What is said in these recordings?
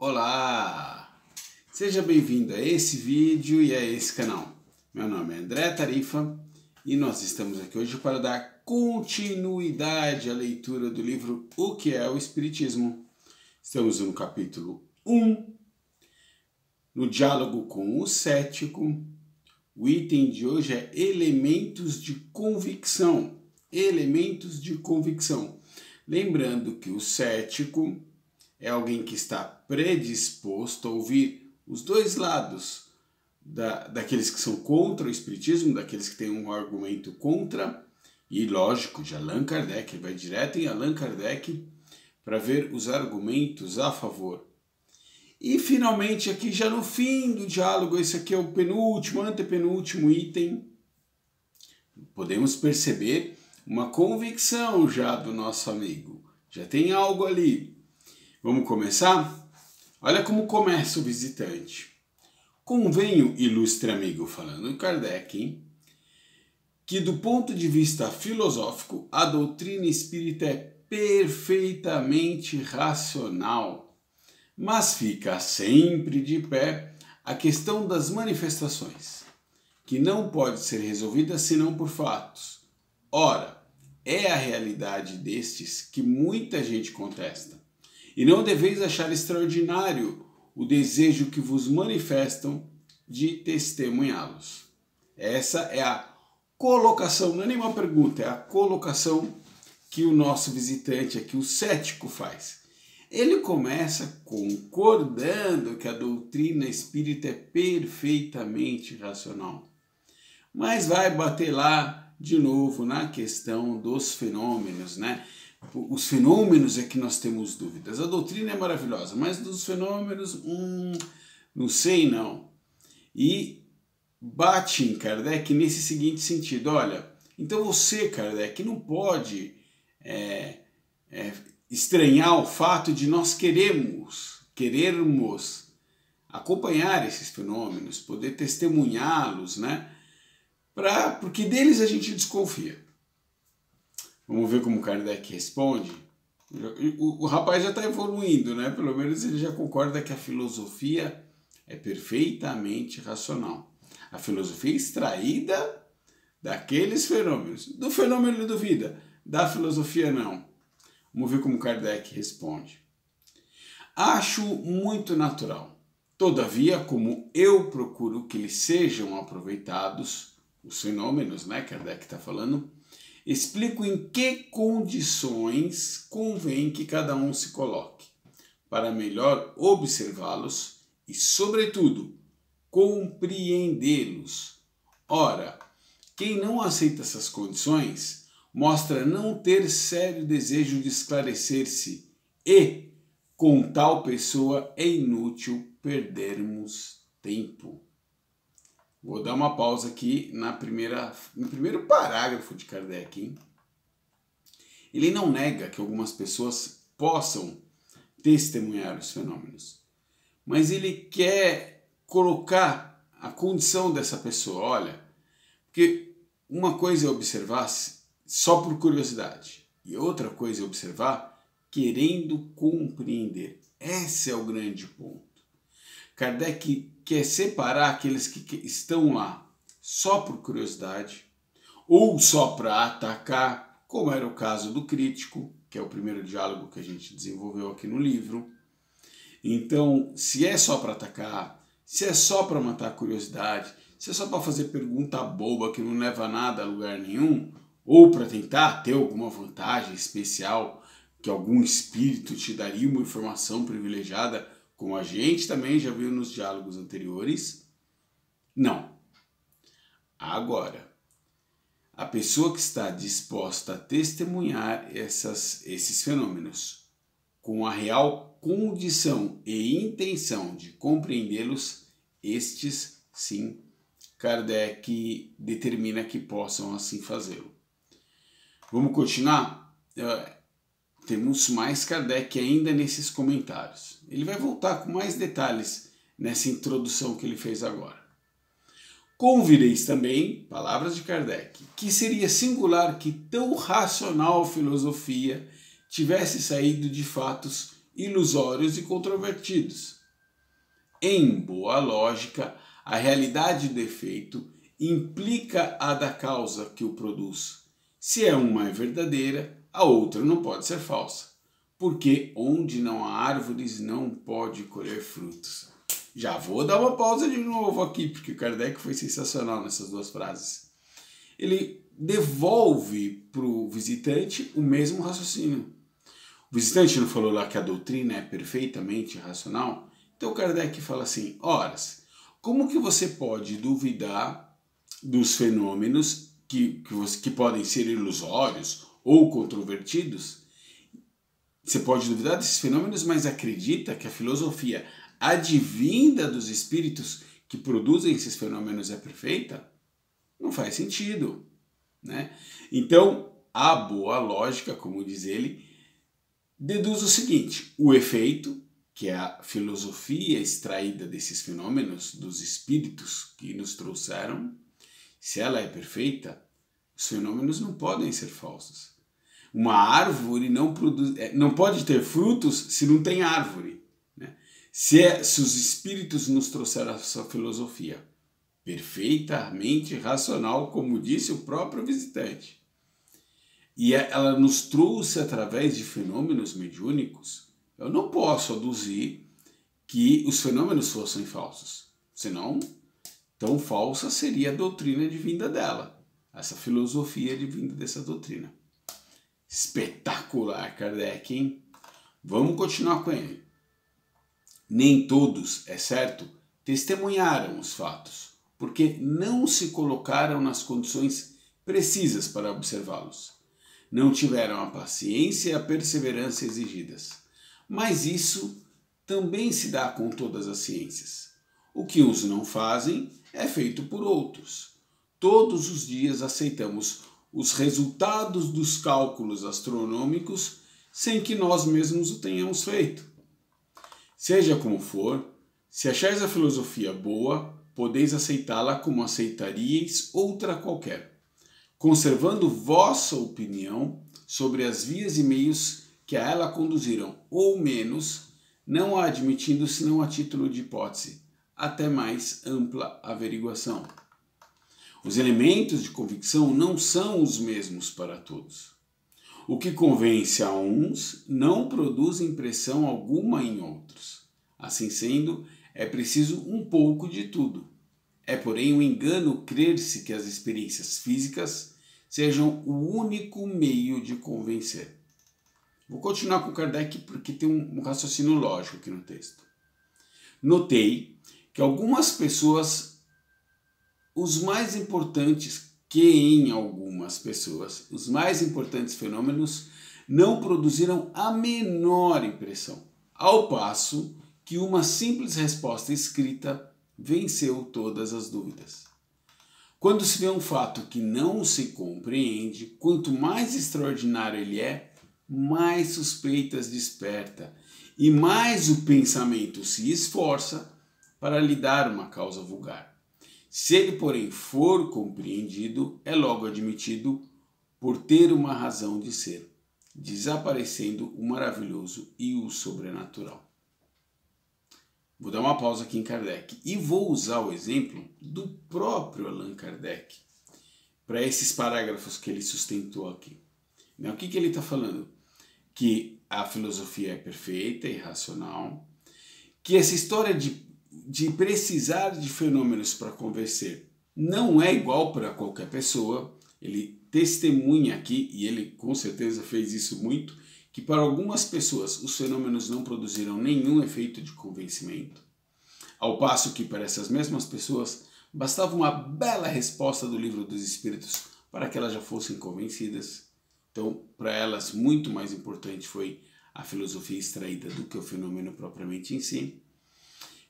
Olá! Seja bem-vindo a esse vídeo e a esse canal. Meu nome é André Tarifa e nós estamos aqui hoje para dar continuidade à leitura do livro O que é o Espiritismo. Estamos no capítulo 1, no diálogo com o cético. O item de hoje é elementos de convicção. Elementos de convicção. Lembrando que o cético é alguém que está predisposto a ouvir os dois lados, daqueles que são contra o Espiritismo, daqueles que têm um argumento contra, e lógico, de Allan Kardec, ele vai direto em Allan Kardec para ver os argumentos a favor. E finalmente aqui já no fim do diálogo, esse aqui é o penúltimo, antepenúltimo item, podemos perceber uma convicção já do nosso amigo, já tem algo ali. Vamos começar? Olha como começa o visitante. Convenho, ilustre amigo, falando em Kardec, hein, que do ponto de vista filosófico, a doutrina espírita é perfeitamente racional, mas fica sempre de pé a questão das manifestações, que não pode ser resolvida senão por fatos. Ora, é a realidade destes que muita gente contesta. E não deveis achar extraordinário o desejo que vos manifestam de testemunhá-los. Essa é a colocação, não é nenhuma pergunta, é a colocação que o nosso visitante aqui, o cético, faz. Ele começa concordando que a doutrina espírita é perfeitamente racional, mas vai bater lá de novo na questão dos fenômenos, né? Os fenômenos é que nós temos dúvidas. A doutrina é maravilhosa, mas dos fenômenos, não sei não. E bate em Kardec nesse seguinte sentido, olha, então você, Kardec, não pode estranhar o fato de nós querermos acompanhar esses fenômenos, poder testemunhá-los, né? Porque deles a gente desconfia. Vamos ver como Kardec responde. O rapaz já está evoluindo, né? Pelo menos ele já concorda que a filosofia é perfeitamente racional. A filosofia é extraída daqueles fenômenos. Do fenômeno ele duvida, da filosofia não. Vamos ver como Kardec responde. Acho muito natural. Todavia, como eu procuro que eles sejam aproveitados, os fenômenos, né? Kardec está falando, explico em que condições convém que cada um se coloque, para melhor observá-los e, sobretudo, compreendê-los. Ora, quem não aceita essas condições mostra não ter sério desejo de esclarecer-se e, com tal pessoa, é inútil perdermos tempo. Vou dar uma pausa aqui no primeiro parágrafo de Kardec, hein? Ele não nega que algumas pessoas possam testemunhar os fenômenos, mas ele quer colocar a condição dessa pessoa. Olha, porque uma coisa é observar só por curiosidade e outra coisa é observar querendo compreender. Esse é o grande ponto. Kardec quer separar aqueles que estão lá só por curiosidade ou só para atacar, como era o caso do crítico, que é o primeiro diálogo que a gente desenvolveu aqui no livro. Então, se é só para atacar, se é só para matar a curiosidade, se é só para fazer pergunta boba que não leva nada a lugar nenhum, ou para tentar ter alguma vantagem especial, que algum espírito te daria uma informação privilegiada, como a gente também já viu nos diálogos anteriores, não. Agora, a pessoa que está disposta a testemunhar esses fenômenos com a real condição e intenção de compreendê-los, estes, sim, Kardec determina que possam assim fazê-lo. Vamos continuar? Temos mais Kardec ainda nesses comentários. Ele vai voltar com mais detalhes nessa introdução que ele fez agora. Convireis também, palavras de Kardec, que seria singular que tão racional filosofia tivesse saído de fatos ilusórios e controvertidos. Em boa lógica, a realidade do efeito implica a da causa que o produz. Se uma é verdadeira, a outra não pode ser falsa, porque onde não há árvores não pode colher frutos. Já vou dar uma pausa de novo aqui, porque Kardec foi sensacional nessas duas frases. Ele devolve para o visitante o mesmo raciocínio. O visitante não falou lá que a doutrina é perfeitamente racional? Então Kardec fala assim, horas, como que você pode duvidar dos fenômenos que podem ser ilusórios ou controvertidos? Você pode duvidar desses fenômenos, mas acredita que a filosofia advinda dos espíritos que produzem esses fenômenos é perfeita? Não faz sentido, né? Então, a boa lógica, como diz ele, deduz o seguinte, o efeito, que é a filosofia extraída desses fenômenos, dos espíritos que nos trouxeram, se ela é perfeita, os fenômenos não podem ser falsos. Uma árvore não pode ter frutos se não tem árvore, né? Se os espíritos nos trouxeram essa filosofia perfeitamente racional, como disse o próprio visitante, e ela nos trouxe através de fenômenos mediúnicos, eu não posso aduzir que os fenômenos fossem falsos. Senão, tão falsa seria a doutrina advinda dela, essa filosofia advinda dessa doutrina. Espetacular, Kardec, hein? Vamos continuar com ele. Nem todos, é certo, testemunharam os fatos, porque não se colocaram nas condições precisas para observá-los. Não tiveram a paciência e a perseverança exigidas. Mas isso também se dá com todas as ciências. O que uns não fazem é feito por outros. Todos os dias aceitamos os resultados dos cálculos astronômicos sem que nós mesmos o tenhamos feito. Seja como for, se achais a filosofia boa, podeis aceitá-la como aceitaríeis outra qualquer, conservando vossa opinião sobre as vias e meios que a ela conduziram, ou menos, não a admitindo senão a título de hipótese, até mais ampla averiguação. Os elementos de convicção não são os mesmos para todos. O que convence a uns não produz impressão alguma em outros. Assim sendo, é preciso um pouco de tudo. É, porém, um engano crer-se que as experiências físicas sejam o único meio de convencer. Vou continuar com Kardec porque tem um raciocínio lógico aqui no texto. Notei que algumas pessoas, os mais importantes fenômenos não produziram a menor impressão, ao passo que uma simples resposta escrita venceu todas as dúvidas. Quando se vê um fato que não se compreende, quanto mais extraordinário ele é, mais suspeitas desperta e mais o pensamento se esforça para lhe dar uma causa vulgar. Se ele, porém, for compreendido, é logo admitido por ter uma razão de ser, desaparecendo o maravilhoso e o sobrenatural. Vou dar uma pausa aqui em Kardec e vou usar o exemplo do próprio Allan Kardec para esses parágrafos que ele sustentou aqui. O que ele está falando? Que a filosofia é perfeita e racional, que essa história de precisar de fenômenos para convencer não é igual para qualquer pessoa. Ele testemunha aqui, e ele com certeza fez isso muito, que para algumas pessoas os fenômenos não produziram nenhum efeito de convencimento, ao passo que para essas mesmas pessoas bastava uma bela resposta do Livro dos Espíritos para que elas já fossem convencidas. Então, para elas, muito mais importante foi a filosofia extraída do que o fenômeno propriamente em si.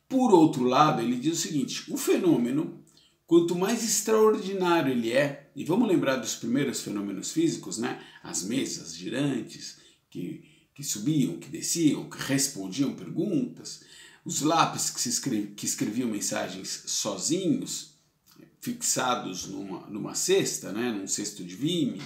Por outro lado, ele diz o seguinte, o fenômeno, quanto mais extraordinário ele é, e vamos lembrar dos primeiros fenômenos físicos, né? As mesas girantes, que subiam, que desciam, que respondiam perguntas, os lápis que escreviam mensagens sozinhos, fixados numa cesta, né? Num cesto de vime,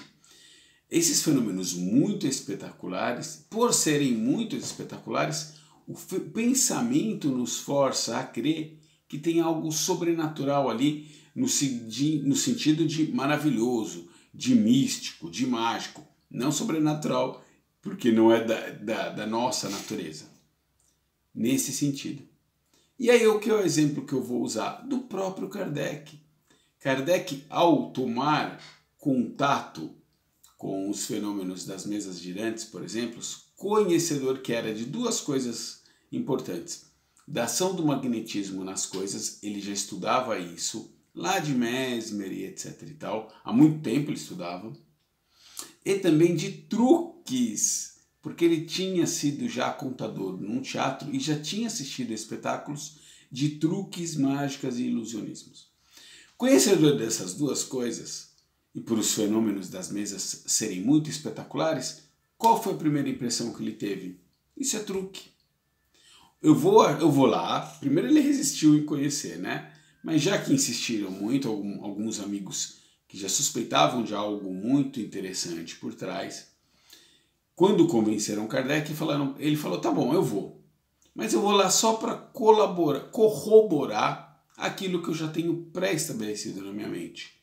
Esses fenômenos muito espetaculares, por serem muito espetaculares, o pensamento nos força a crer que tem algo sobrenatural ali no sentido de maravilhoso, de místico, de mágico. Não sobrenatural, porque não é da nossa natureza. Nesse sentido. E aí o que é o exemplo que eu vou usar? Do próprio Kardec. Kardec, ao tomar contato com os fenômenos das mesas girantes, por exemplo, conhecedor que era de duas coisas importantes. Da ação do magnetismo nas coisas, ele já estudava isso, lá de Mesmer e etc e tal, há muito tempo ele estudava. E também de truques, porque ele tinha sido já contador num teatro e já tinha assistido a espetáculos de truques, mágicas e ilusionismos. Conhecedor dessas duas coisas, e por os fenômenos das mesas serem muito espetaculares, qual foi a primeira impressão que ele teve? Isso é truque. Eu vou lá, primeiro ele resistiu em conhecer, né? Mas já que insistiram muito, alguns amigos que já suspeitavam de algo muito interessante por trás, quando convenceram Kardec, ele falou, tá bom, eu vou. Mas eu vou lá só para corroborar aquilo que eu já tenho pré-estabelecido na minha mente.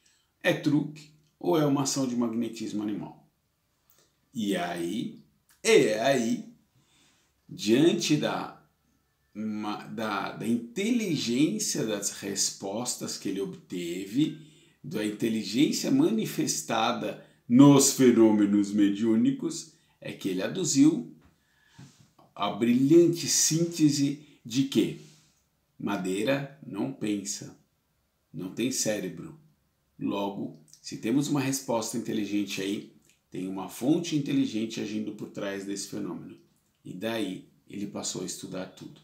É truque ou é uma ação de magnetismo animal? E aí, diante da inteligência das respostas que ele obteve, da inteligência manifestada nos fenômenos mediúnicos, é que ele aduziu a brilhante síntese de que madeira não pensa, não tem cérebro. Logo, se temos uma resposta inteligente aí, tem uma fonte inteligente agindo por trás desse fenômeno. E daí ele passou a estudar tudo.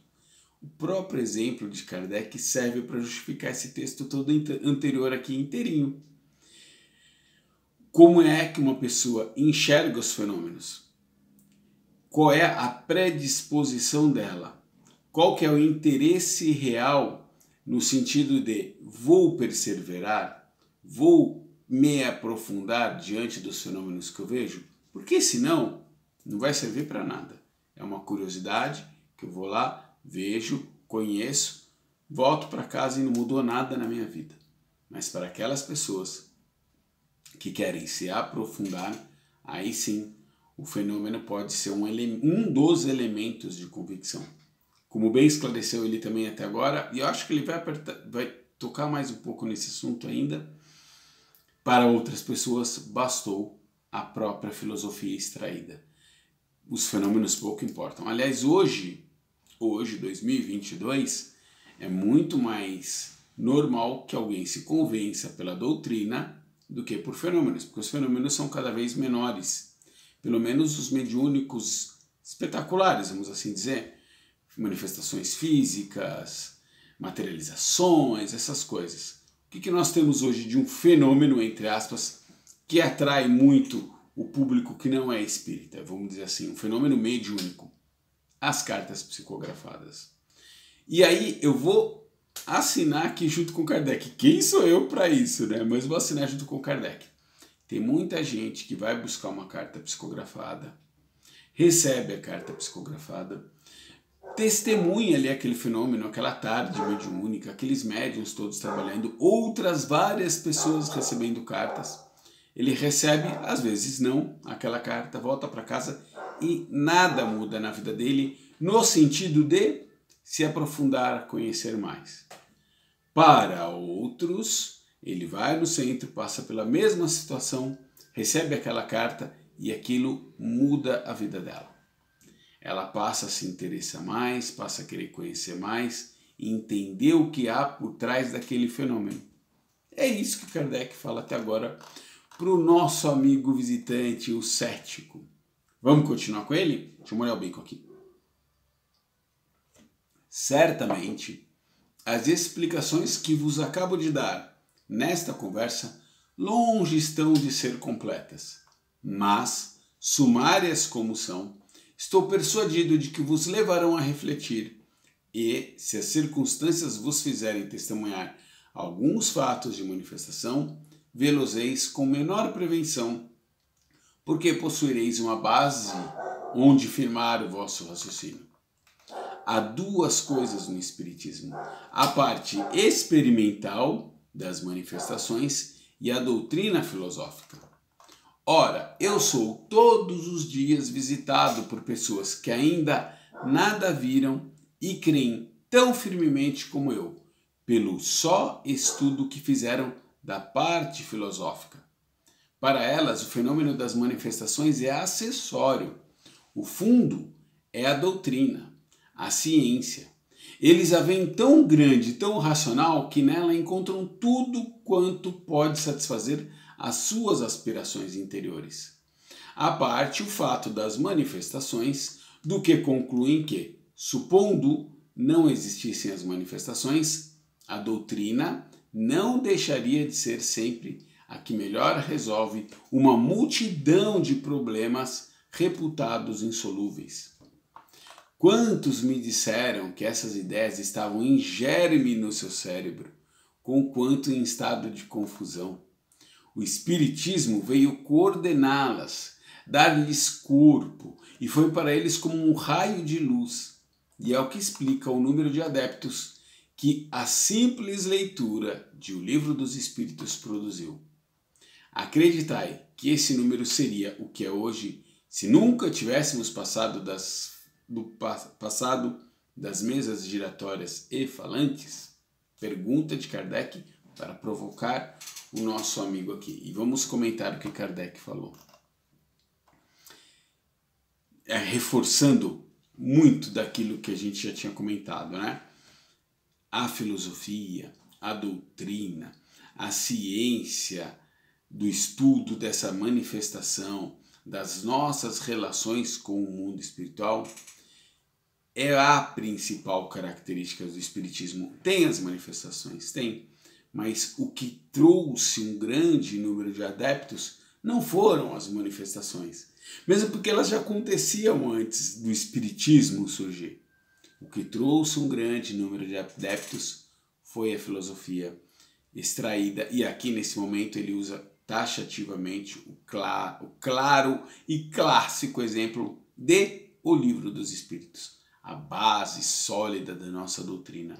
O próprio exemplo de Kardec serve para justificar esse texto todo anterior aqui inteirinho. Como é que uma pessoa enxerga os fenômenos? Qual é a predisposição dela? Qual que é o interesse real no sentido de vou perseverar, vou me aprofundar diante dos fenômenos que eu vejo? Porque senão não vai servir para nada. É uma curiosidade que eu vou lá, vejo, conheço, volto para casa e não mudou nada na minha vida. Mas para aquelas pessoas que querem se aprofundar, aí sim o fenômeno pode ser um dos elementos de convicção. Como bem esclareceu ele também até agora, e eu acho que ele vai tocar mais um pouco nesse assunto ainda, para outras pessoas bastou a própria filosofia extraída. Os fenômenos pouco importam. Aliás, hoje, 2022, é muito mais normal que alguém se convença pela doutrina do que por fenômenos, porque os fenômenos são cada vez menores. Pelo menos os mediúnicos espetaculares, vamos assim dizer. Manifestações físicas, materializações, essas coisas. O que nós temos hoje de um fenômeno, entre aspas, que atrai muito o público que não é espírita, vamos dizer assim, um fenômeno mediúnico? As cartas psicografadas. E aí eu vou assinar aqui junto com Kardec. Quem sou eu para isso, né? Mas vou assinar junto com Kardec. Tem muita gente que vai buscar uma carta psicografada, recebe a carta psicografada, testemunha ali aquele fenômeno, aquela tarde mediúnica, aqueles médiuns todos trabalhando, outras várias pessoas recebendo cartas. Ele recebe, às vezes não, aquela carta, volta para casa e nada muda na vida dele no sentido de se aprofundar, conhecer mais. Para outros, ele vai no centro, passa pela mesma situação, recebe aquela carta e aquilo muda a vida dela. Ela passa a se interessar mais, passa a querer conhecer mais e entender o que há por trás daquele fenômeno. É isso que Kardec fala até agora para o nosso amigo visitante, o cético. Vamos continuar com ele? Deixa eu molhar o bico aqui. Certamente, as explicações que vos acabo de dar nesta conversa longe estão de ser completas, mas, sumárias como são, estou persuadido de que vos levarão a refletir e, se as circunstâncias vos fizerem testemunhar alguns fatos de manifestação, vê-los-eis com menor prevenção, porque possuireis uma base onde firmar o vosso raciocínio. Há duas coisas no Espiritismo: a parte experimental das manifestações e a doutrina filosófica. Ora, eu sou todos os dias visitado por pessoas que ainda nada viram e creem tão firmemente como eu, pelo só estudo que fizeram da parte filosófica. Para elas, o fenômeno das manifestações é acessório. O fundo é a doutrina, a ciência. Eles a veem tão grande, tão racional, que nela encontram tudo quanto pode satisfazer as suas aspirações interiores. À parte o fato das manifestações, do que concluem que, supondo não existissem as manifestações, a doutrina não deixaria de ser sempre a que melhor resolve uma multidão de problemas reputados insolúveis. Quantos me disseram que essas ideias estavam em germe no seu cérebro, conquanto em estado de confusão? O Espiritismo veio coordená-las, dar-lhes corpo, e foi para eles como um raio de luz. E é o que explica o número de adeptos que a simples leitura de O Livro dos Espíritos produziu. Acreditai que esse número seria o que é hoje se nunca tivéssemos passado das mesas giratórias e falantes? Pergunta de Kardec para provocar o nosso amigo aqui. E vamos comentar o que Kardec falou. Reforçando muito daquilo que a gente já tinha comentado, né? A filosofia, a doutrina, a ciência do estudo dessa manifestação, das nossas relações com o mundo espiritual, é a principal característica do Espiritismo. Tem as manifestações, tem, mas o que trouxe um grande número de adeptos não foram as manifestações, mesmo porque elas já aconteciam antes do Espiritismo surgir. O que trouxe um grande número de adeptos foi a filosofia extraída, e aqui nesse momento ele usa taxativamente o claro e clássico exemplo de O Livro dos Espíritos, a base sólida da nossa doutrina.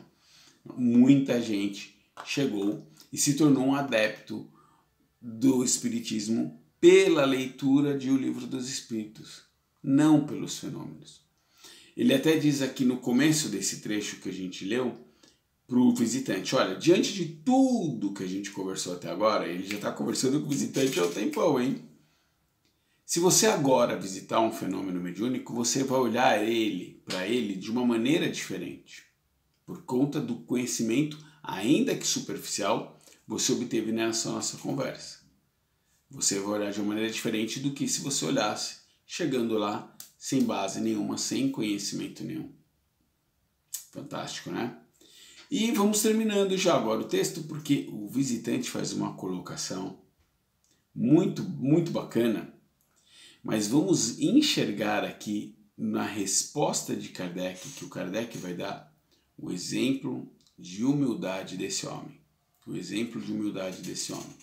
Muita gente chegou e se tornou um adepto do Espiritismo pela leitura de O Livro dos Espíritos, não pelos fenômenos. Ele até diz aqui no começo desse trecho que a gente leu para o visitante: olha, diante de tudo que a gente conversou até agora, ele já está conversando com o visitante há um tempão, hein? Se você agora visitar um fenômeno mediúnico, você vai olhar para ele de uma maneira diferente, por conta do conhecimento, ainda que superficial, você obteve nessa nossa conversa. Você vai olhar de uma maneira diferente do que se você olhasse chegando lá sem base nenhuma, sem conhecimento nenhum. Fantástico, né? E vamos terminando já agora o texto, porque o visitante faz uma colocação muito, muito bacana, mas vamos enxergar aqui na resposta de Kardec, que o Kardec vai dar o exemplo de humildade desse homem. O exemplo de humildade desse homem.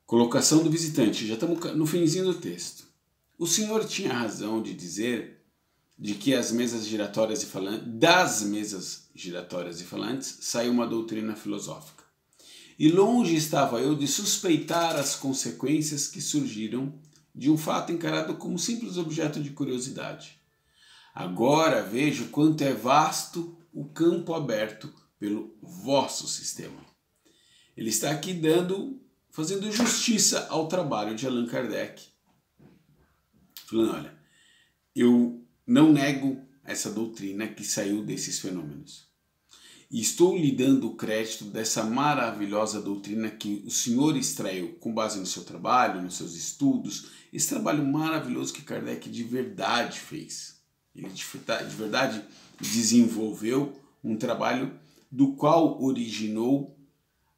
Colocação do visitante, já estamos no finzinho do texto. O senhor tinha razão de dizer de que das mesas giratórias e falantes saiu uma doutrina filosófica. E longe estava eu de suspeitar as consequências que surgiram de um fato encarado como simples objeto de curiosidade. Agora vejo quanto é vasto o campo aberto pelo vosso sistema. Ele está aqui fazendo justiça ao trabalho de Allan Kardec. Falando, olha, eu não nego essa doutrina que saiu desses fenômenos. E estou lhe dando o crédito dessa maravilhosa doutrina que o senhor extraiu com base no seu trabalho, nos seus estudos, esse trabalho maravilhoso que Kardec de verdade fez. Ele de verdade desenvolveu um trabalho do qual originou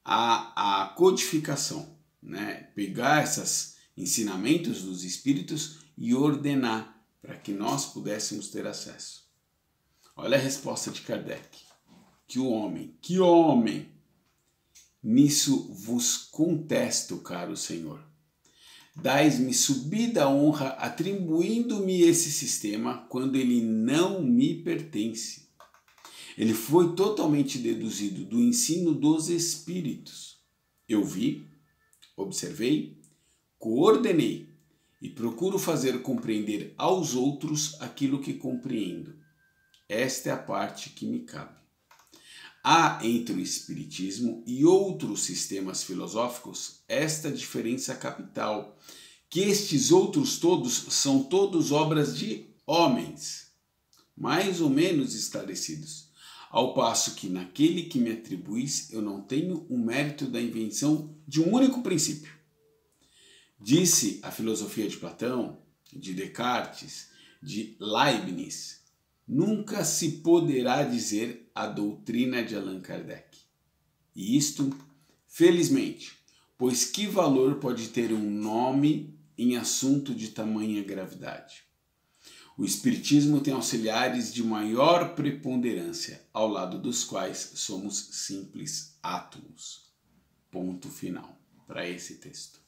a codificação, né? Pegar esses ensinamentos dos espíritos e ordenar para que nós pudéssemos ter acesso. Olha a resposta de Kardec. Que homem! Nisso vos contesto, caro Senhor. Dais-me subida honra, atribuindo-me esse sistema quando ele não me pertence. Ele foi totalmente deduzido do ensino dos espíritos. Eu vi, observei, coordenei e procuro fazer compreender aos outros aquilo que compreendo. Esta é a parte que me cabe. Há entre o Espiritismo e outros sistemas filosóficos esta diferença capital, que estes outros todos são todos obras de homens, mais ou menos esclarecidos, ao passo que naquele que me atribuis eu não tenho o mérito da invenção de um único princípio. Disse a filosofia de Platão, de Descartes, de Leibniz, nunca se poderá dizer a doutrina de Allan Kardec. E isto, felizmente, pois que valor pode ter um nome em assunto de tamanha gravidade? O Espiritismo tem auxiliares de maior preponderância, ao lado dos quais somos simples átomos. Ponto final para esse texto.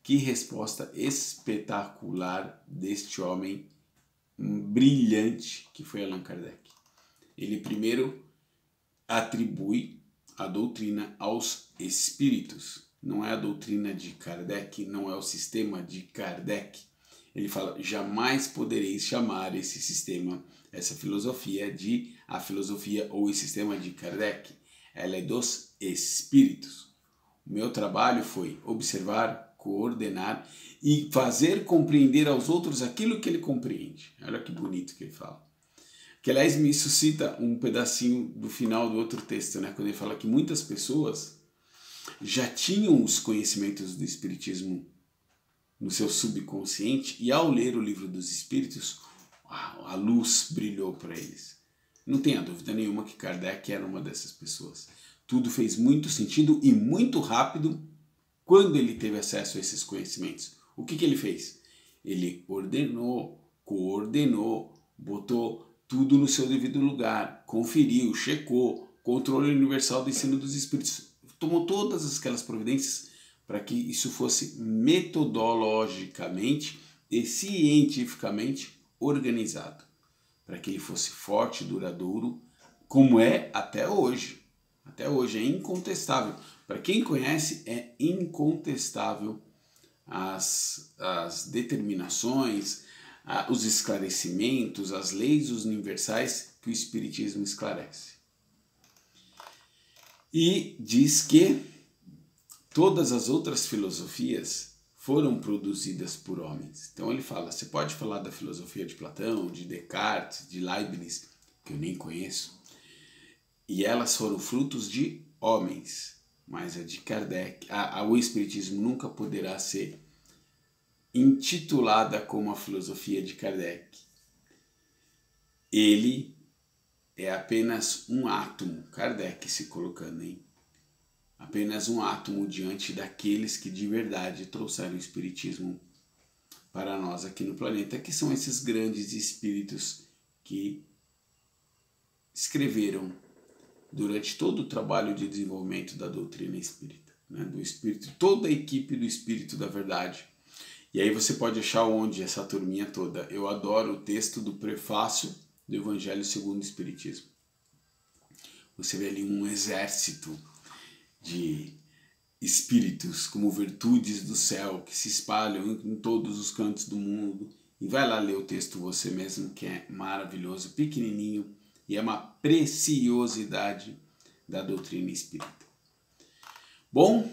Que resposta espetacular deste homem brilhante que foi Allan Kardec. Ele primeiro atribui a doutrina aos espíritos. Não é a doutrina de Kardec, não é o sistema de Kardec. Ele fala, jamais podereis chamar esse sistema, essa filosofia de a filosofia ou o sistema de Kardec. Ela é dos espíritos. O meu trabalho foi observar, coordenar e fazer compreender aos outros aquilo que ele compreende. Olha que bonito que ele fala. Que, aliás, me suscita um pedacinho do final do outro texto, né? Quando ele fala que muitas pessoas já tinham os conhecimentos do Espiritismo no seu subconsciente e, ao ler o Livro dos Espíritos, a luz brilhou para eles. Não tenha dúvida nenhuma que Kardec era uma dessas pessoas. Tudo fez muito sentido e muito rápido quando ele teve acesso a esses conhecimentos. O que ele fez? Ele ordenou, coordenou, botou tudo no seu devido lugar, conferiu, checou, controle universal do ensino dos espíritos, tomou todas aquelas providências para que isso fosse metodologicamente e cientificamente organizado, para que ele fosse forte, duradouro, como é até hoje. Até hoje é incontestável. Para quem conhece, é incontestável as determinações, os esclarecimentos, as leis universais que o Espiritismo esclarece. E diz que todas as outras filosofias foram produzidas por homens. Então ele fala, você pode falar da filosofia de Platão, de Descartes, de Leibniz, que eu nem conheço, e elas foram frutos de homens. Mas a de Kardec, o Espiritismo nunca poderá ser intitulada como a filosofia de Kardec. Ele é apenas um átomo, Kardec se colocando, hein? Apenas um átomo diante daqueles que de verdade trouxeram o Espiritismo para nós aqui no planeta, que são esses grandes espíritos que escreveram durante todo o trabalho de desenvolvimento da doutrina espírita, né? Do espírito, toda a equipe do Espírito da Verdade. E aí você pode achar onde essa turminha toda. Eu adoro o texto do prefácio do Evangelho segundo o Espiritismo. Você vê ali um exército de espíritos como virtudes do céu que se espalham em todos os cantos do mundo. E vai lá ler o texto você mesmo, que é maravilhoso, pequenininho, e é uma preciosidade da doutrina espírita. Bom,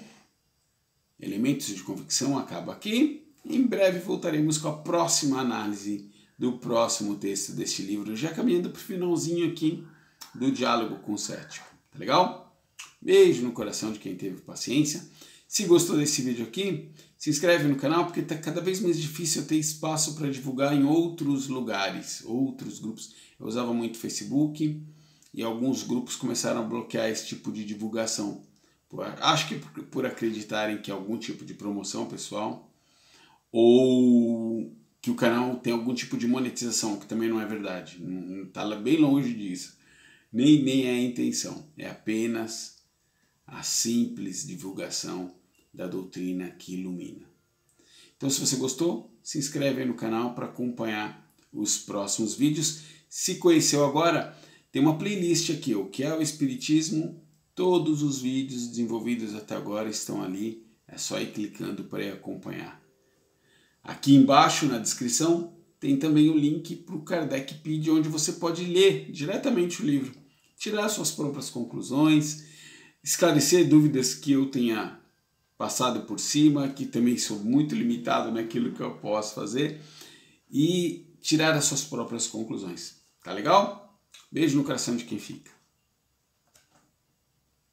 Elementos de Convicção acaba aqui. Em breve voltaremos com a próxima análise do próximo texto deste livro, já caminhando para o finalzinho aqui do Diálogo com o Cético. Tá legal? Beijo no coração de quem teve paciência. Se gostou desse vídeo aqui, se inscreve no canal, porque está cada vez mais difícil eu ter espaço para divulgar em outros lugares, outros grupos. Eu usava muito Facebook e alguns grupos começaram a bloquear esse tipo de divulgação. Acho que por acreditarem que é algum tipo de promoção pessoal ou que o canal tem algum tipo de monetização, que também não é verdade. Está bem longe disso. Nem é a intenção. É apenas a simples divulgação da doutrina que ilumina. Então, se você gostou, se inscreve aí no canal para acompanhar os próximos vídeos. Se conheceu agora, tem uma playlist aqui, o que é o Espiritismo. Todos os vídeos desenvolvidos até agora estão ali. É só ir clicando para ir acompanhar. Aqui embaixo na descrição tem também o link para o Kardecpedia, onde você pode ler diretamente o livro, tirar suas próprias conclusões, esclarecer dúvidas que eu tenha passado por cima, que também sou muito limitado naquilo que eu posso fazer, e tirar as suas próprias conclusões. Tá legal? Beijo no coração de quem fica.